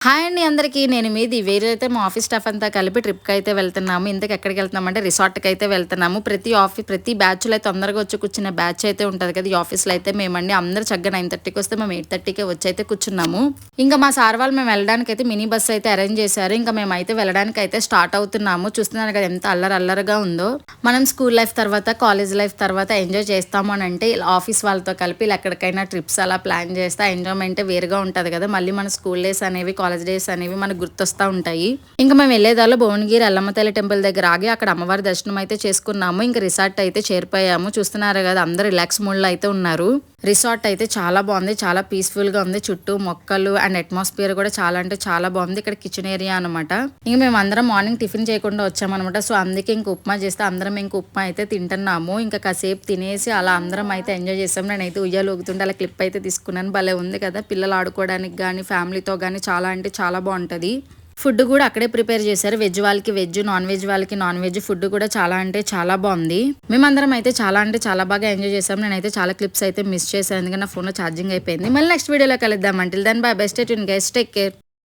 Hi అండి అందరికీ. నేను మీ దివ్య. అయితే మా ఆఫీస్ స్టాఫ్ అంతా కలిపి ట్రిప్‌కి అయితే వెళ్తున్నాము. ఇంతకు ఎక్కడికి వెళ్తున్నామంటే రిసార్ట్‌కి అయితే వెళ్తున్నాము. ప్రతి బ్యాచ్‌లో అయితే తొందరగా వచ్చి కూర్చునే బ్యాచ్ అయితే ఉంటది కదా! ఈ ఆఫీస్‌లో అయితే మేమండి అందరూ చక్కగా 9:30కి వస్తే మేము 8:30కే వచ్చి అయితే కూర్చున్నాము. ఇంకా మా సార్ వాళ్ళు మేము వెళ్ళడానికైతే మినీ బస్ అయితే అరేంజ్ చేశారు. ఇంకా మేమైతే వెళ్ళడానికి అయితే స్టార్ట్ అవుతున్నాము. చూస్తున్నారు కదా ఎంత అల్లరల్లరిగా ఉందో. మనం స్కూల్ లైఫ్ తర్వాత, కాలేజ్ లైఫ్ తర్వాత ఎంజాయ్ చేస్తాము అని అంటే ఇలా ఆఫీస్ వాళ్ళతో కలిపి ఇలా ఎక్కడికైనా ట్రిప్స్ అలా ప్లాన్ చేస్తే ఆ ఎంజాయ్‌మెంటే వేరుగా ఉంటది కదా! మళ్ళీ మన స్కూల్ డేస్ అనేవి కాలేజ్ డేస్ అనేవి మనకు గుర్తొస్తా ఉంటాయి. ఇంకా మేము వెళ్ళేదారిలో భువనగిరి ఎల్లమ్మ తల్లి టెంపుల్ దగ్గర ఆగి అక్కడ అమ్మవారి దర్శనం అయితే చేసుకున్నాము. ఇంకా రిసార్ట్ అయితే చేరిపోయాము. చూస్తున్నారు కదా అందరూ రిలాక్స్ మూడ్‌లో అయితే ఉన్నారు. రిసార్ట్ అయితే చాలా బాగుంది. చాలా పీస్‌ఫుల్‌గా ఉంది. చుట్టూ మొక్కలు అండ్ అట్మాస్ఫియర్ కూడా చాలా అంటే చాలా బాగుంది. ఇక్కడ కిచెన్ ఏరియా అనమాట. ఇంక మేము అందరం మార్నింగ్ టిఫిన్ చేయకుండా వచ్చామనమాట. సో అందుకే ఇంక ఉప్మా చేస్తే అందరం ఇంక ఉప్మా అయితే తింటున్నాము. ఇంకా కాసేపు తినేసి అలా అందరం అయితే ఎంజాయ్ చేసాం. నేనైతే ఉయ్యాలు ఊగుతుంటే అలా క్లిప్ అయితే తీసుకున్నాను. భలే ఉంది కదా! పిల్లలు ఆడుకోవడానికి కానీ ఫ్యామిలీతో కానీ చాలా అంటే చాలా బాగుంటుంది. ఫుడ్ కూడా అక్కడే ప్రిపేర్ చేశారు. వెజ్ వాళ్ళకి వెజ్, నాన్ వెజ్ వాళ్ళకి నాన్ వెజ్. ఫుడ్ కూడా చాలా అంటే చాలా బాగుంది. మేమందరం అయితే చాలా అంటే చాలా బాగా ఎంజాయ్ చేసాం. నేనైతే చాలా క్లిప్స్ అయితే మిస్ చేశాను. ఎందుకంటే నా ఫోన్లో ఛార్జింగ్ అయిపోయింది. మళ్ళీ నెక్స్ట్ వీడియోలో కలుద్దాం. Until then bye bye. Stay tune guys. Take care.